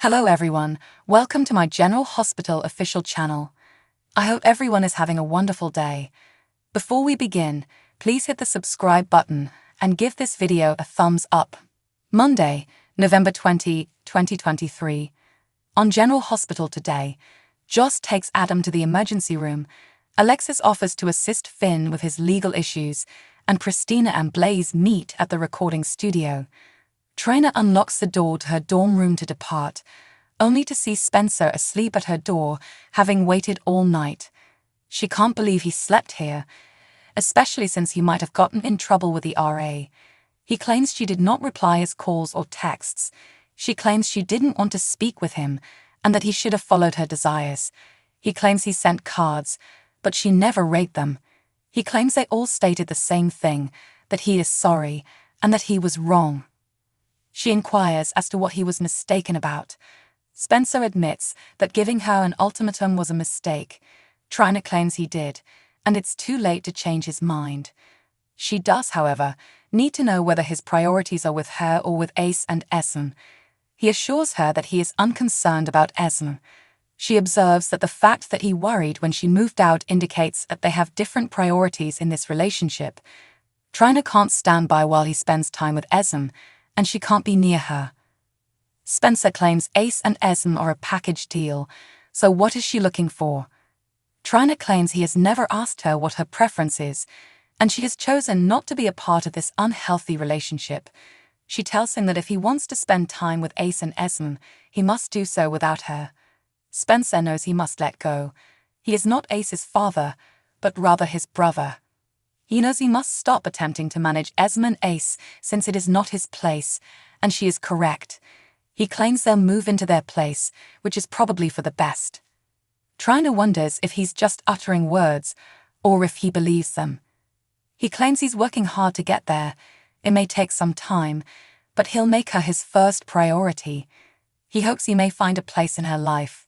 Hello everyone, welcome to my General Hospital official channel. I hope everyone is having a wonderful day. Before we begin, please hit the subscribe button and give this video a thumbs up. Monday, November 20, 2023. On General Hospital today, Joss takes Adam to the emergency room, Alexis offers to assist Finn with his legal issues, and Christina and Blaze meet at the recording studio. Trina unlocks the door to her dorm room to depart, only to see Spencer asleep at her door, having waited all night. She can't believe he slept here, especially since he might have gotten in trouble with the RA. He claims she did not reply his calls or texts. She claims she didn't want to speak with him, and that he should have followed her desires. He claims he sent cards, but she never read them. He claims they all stated the same thing, that he is sorry, and that he was wrong. She inquires as to what he was mistaken about. Spencer admits that giving her an ultimatum was a mistake. Trina claims he did, and it's too late to change his mind. She does, however, need to know whether his priorities are with her or with Ace and Esm. He assures her that he is unconcerned about Esm. She observes that the fact that he worried when she moved out indicates that they have different priorities in this relationship. Trina can't stand by while he spends time with Esm, and she can't be near her. Spencer claims Ace and Esm are a package deal, so what is she looking for? Trina claims he has never asked her what her preference is, and she has chosen not to be a part of this unhealthy relationship. She tells him that if he wants to spend time with Ace and Esm, he must do so without her. Spencer knows he must let go. He is not Ace's father, but rather his brother. He knows he must stop attempting to manage Esm and Ace since it is not his place, and she is correct. He claims they'll move into their place, which is probably for the best. Trina wonders if he's just uttering words, or if he believes them. He claims he's working hard to get there. It may take some time, but he'll make her his first priority. He hopes he may find a place in her life.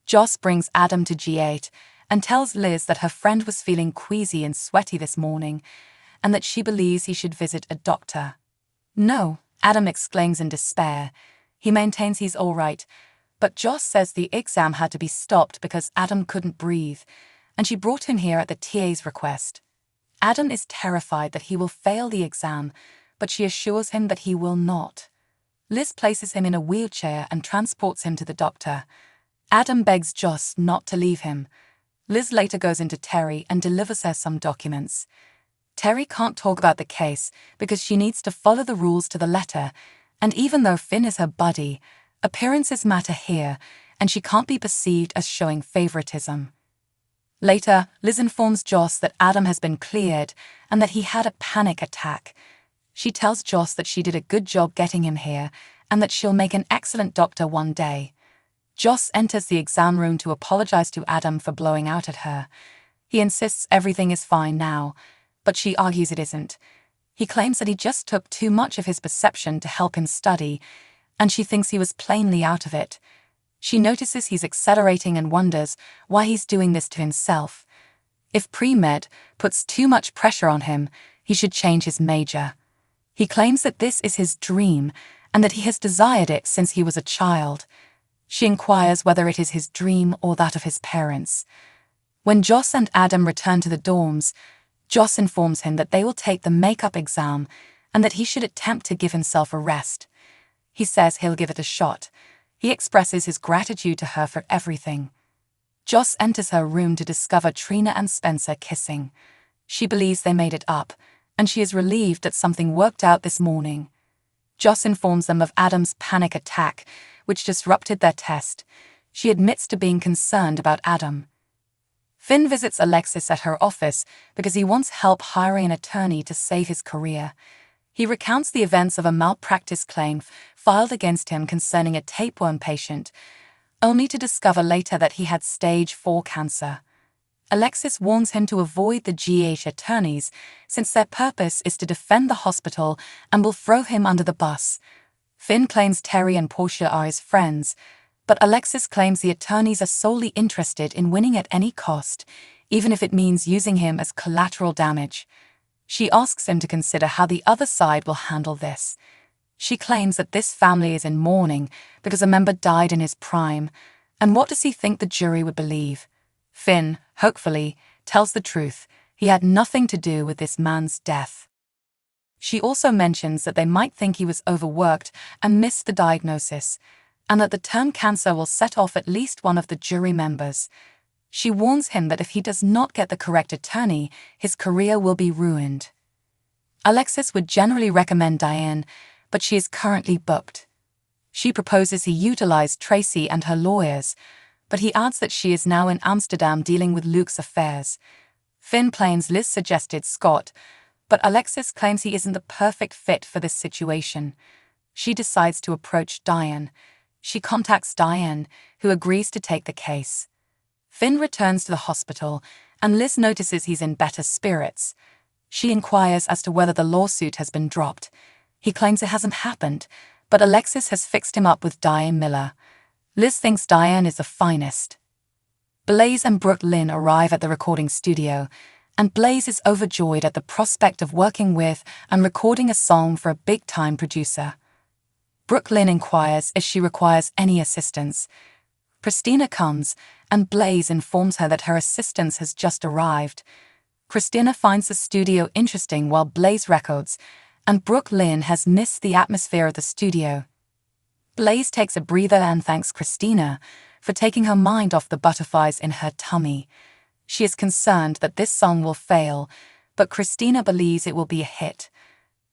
Joss brings Adam to G8 and tells Liz that her friend was feeling queasy and sweaty this morning, and that she believes he should visit a doctor. No, Adam exclaims in despair. He maintains he's all right, but Joss says the exam had to be stopped because Adam couldn't breathe, and she brought him here at the TA's request. Adam is terrified that he will fail the exam, but she assures him that he will not. Liz places him in a wheelchair and transports him to the doctor. Adam begs Joss not to leave him. Liz later goes into Terry and delivers her some documents. Terry can't talk about the case because she needs to follow the rules to the letter, and even though Finn is her buddy, appearances matter here, and she can't be perceived as showing favoritism. Later, Liz informs Joss that Adam has been cleared and that he had a panic attack. She tells Joss that she did a good job getting him here and that she'll make an excellent doctor one day. Joss enters the exam room to apologize to Adam for blowing out at her. He insists everything is fine now, but she argues it isn't. He claims that he just took too much of his perception to help him study, and she thinks he was plainly out of it. She notices he's accelerating and wonders why he's doing this to himself. If pre-med puts too much pressure on him, he should change his major. He claims that this is his dream and that he has desired it since he was a child. She inquires whether it is his dream or that of his parents. When Joss and Adam return to the dorms, Joss informs him that they will take the makeup exam and that he should attempt to give himself a rest. He says he'll give it a shot. He expresses his gratitude to her for everything. Joss enters her room to discover Trina and Spencer kissing. She believes they made it up, and she is relieved that something worked out this morning. Joss informs them of Adam's panic attack, which disrupted their test. She admits to being concerned about Adam. Finn visits Alexis at her office because he wants help hiring an attorney to save his career. He recounts the events of a malpractice claim filed against him concerning a tapeworm patient, only to discover later that he had stage 4 cancer. Alexis warns him to avoid the GH attorneys since their purpose is to defend the hospital and will throw him under the bus. Finn claims Terry and Portia are his friends, but Alexis claims the attorneys are solely interested in winning at any cost, even if it means using him as collateral damage. She asks him to consider how the other side will handle this. She claims that this family is in mourning because a member died in his prime, and what does he think the jury would believe? Finn, hopefully, tells the truth. He had nothing to do with this man's death. She also mentions that they might think he was overworked and missed the diagnosis, and that the term cancer will set off at least one of the jury members. She warns him that if he does not get the correct attorney, his career will be ruined. Alexis would generally recommend Diane, but she is currently booked. She proposes he utilize Tracy and her lawyers, but he adds that she is now in Amsterdam dealing with Luke's affairs. Finn claims Liz suggested Scott, but Alexis claims he isn't the perfect fit for this situation. She decides to approach Diane. She contacts Diane, who agrees to take the case. Finn returns to the hospital, and Liz notices he's in better spirits. She inquires as to whether the lawsuit has been dropped. He claims it hasn't happened, but Alexis has fixed him up with Diane Miller. Liz thinks Diane is the finest. Blaze and Brooke Lynn arrive at the recording studio, and Blaze is overjoyed at the prospect of working with and recording a song for a big-time producer. Brooke Lynn inquires if she requires any assistance. Christina comes, and Blaze informs her that her assistance has just arrived. Christina finds the studio interesting while Blaze records, and Brooke Lynn has missed the atmosphere of the studio. Blaze takes a breather and thanks Christina for taking her mind off the butterflies in her tummy. She is concerned that this song will fail, but Christina believes it will be a hit.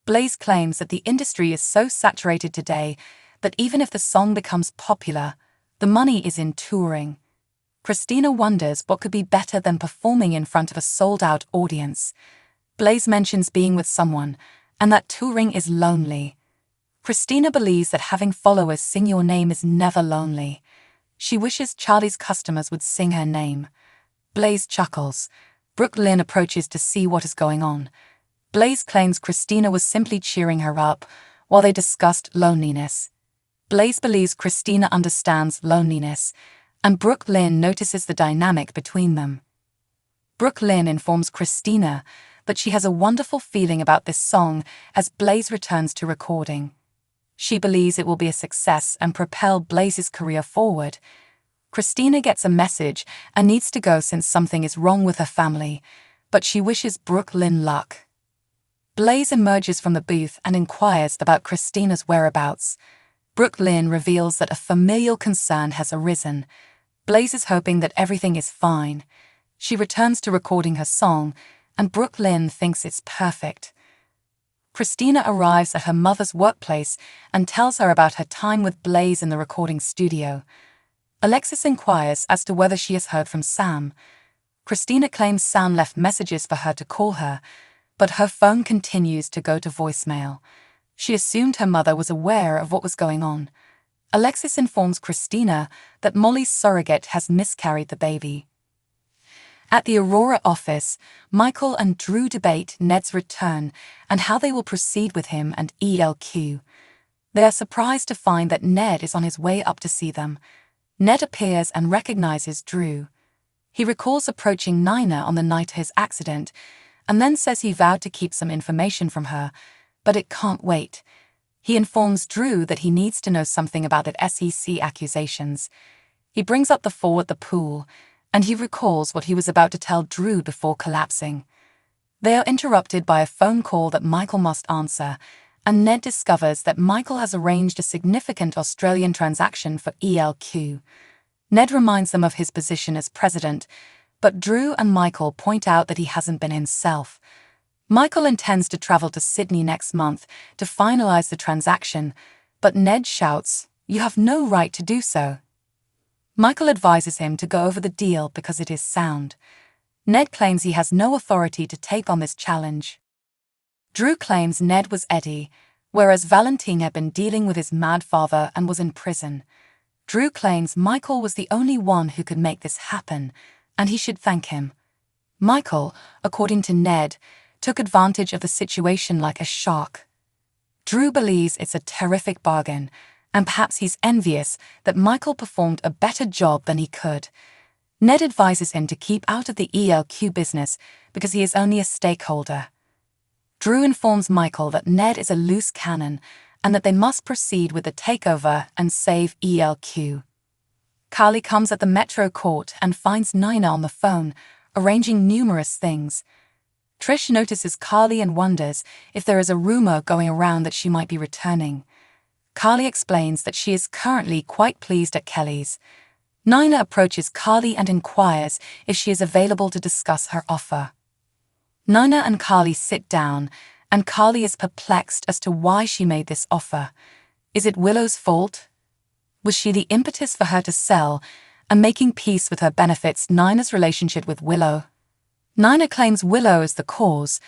Blaze claims that the industry is so saturated today that even if the song becomes popular, the money is in touring. Christina wonders what could be better than performing in front of a sold-out audience. Blaze mentions being with someone, and that touring is lonely. Christina believes that having followers sing your name is never lonely. She wishes Charlie's customers would sing her name. Blaze chuckles. Brooke Lynn approaches to see what is going on. Blaze claims Christina was simply cheering her up while they discussed loneliness. Blaze believes Christina understands loneliness, and Brooke Lynn notices the dynamic between them. Brooke Lynn informs Christina that she has a wonderful feeling about this song as Blaze returns to recording. She believes it will be a success and propel Blaze's career forward. Christina gets a message and needs to go since something is wrong with her family, but she wishes Brooke Lynn luck. Blaze emerges from the booth and inquires about Christina's whereabouts. Brooke Lynn reveals that a familial concern has arisen. Blaze is hoping that everything is fine. She returns to recording her song, and Brooke Lynn thinks it's perfect. Christina arrives at her mother's workplace and tells her about her time with Blaze in the recording studio. Alexis inquires as to whether she has heard from Sam. Christina claims Sam left messages for her to call her, but her phone continues to go to voicemail. She assumed her mother was aware of what was going on. Alexis informs Christina that Molly's surrogate has miscarried the baby. At the Aurora office, Michael and Drew debate Ned's return and how they will proceed with him and ELQ. They are surprised to find that Ned is on his way up to see them. Ned appears and recognizes Drew. He recalls approaching Nina on the night of his accident, and then says he vowed to keep some information from her, but it can't wait. He informs Drew that he needs to know something about the SEC accusations. He brings up the fall at the pool, and he recalls what he was about to tell Drew before collapsing. They are interrupted by a phone call that Michael must answer, and Ned discovers that Michael has arranged a significant Australian transaction for ELQ. Ned reminds them of his position as president, but Drew and Michael point out that he hasn't been himself. Michael intends to travel to Sydney next month to finalize the transaction, but Ned shouts, "You have no right to do so." Michael advises him to go over the deal because it is sound. Ned claims he has no authority to take on this challenge. Drew claims Ned was Eddie, whereas Valentine had been dealing with his mad father and was in prison. Drew claims Michael was the only one who could make this happen, and he should thank him. Michael, according to Ned, took advantage of the situation like a shark. Drew believes it's a terrific bargain, and perhaps he's envious that Michael performed a better job than he could. Ned advises him to keep out of the ELQ business because he is only a stakeholder. Drew informs Michael that Ned is a loose cannon and that they must proceed with the takeover and save ELQ. Carly comes at the Metro court and finds Nina on the phone, arranging numerous things. Trish notices Carly and wonders if there is a rumor going around that she might be returning. Carly explains that she is currently quite pleased at Kelly's. Nina approaches Carly and inquires if she is available to discuss her offer. Nina and Carly sit down, and Carly is perplexed as to why she made this offer. Is it Willow's fault? Was she the impetus for her to sell, and making peace with her benefits Nina's relationship with Willow? Nina claims Willow is the cause,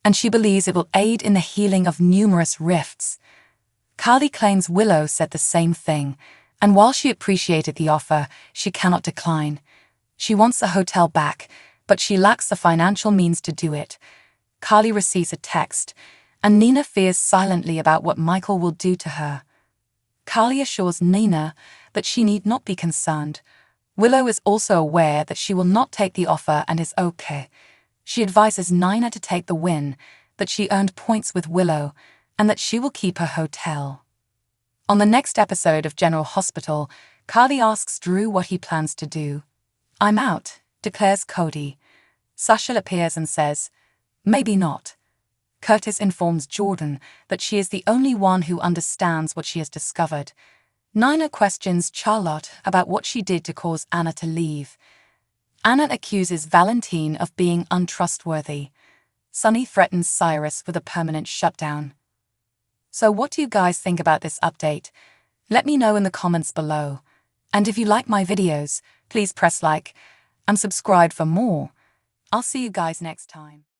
and she believes it will aid in the healing of numerous rifts. Carly claims Willow said the same thing, and while she appreciated the offer, she cannot decline. She wants the hotel back, but she lacks the financial means to do it. Carly receives a text, and Nina fears silently about what Michael will do to her. Carly assures Nina that she need not be concerned. Willow is also aware that she will not take the offer and is okay. She advises Nina to take the win, that she earned points with Willow, and that she will keep her hotel. On the next episode of General Hospital, Carly asks Drew what he plans to do. "I'm out," declares Cody. Sasha appears and says, "Maybe not." Curtis informs Jordan that she is the only one who understands what she has discovered. Nina questions Charlotte about what she did to cause Anna to leave. Anna accuses Valentine of being untrustworthy. Sunny threatens Cyrus with a permanent shutdown. So what do you guys think about this update? Let me know in the comments below. And if you like my videos, please press like and subscribe for more. I'll see you guys next time.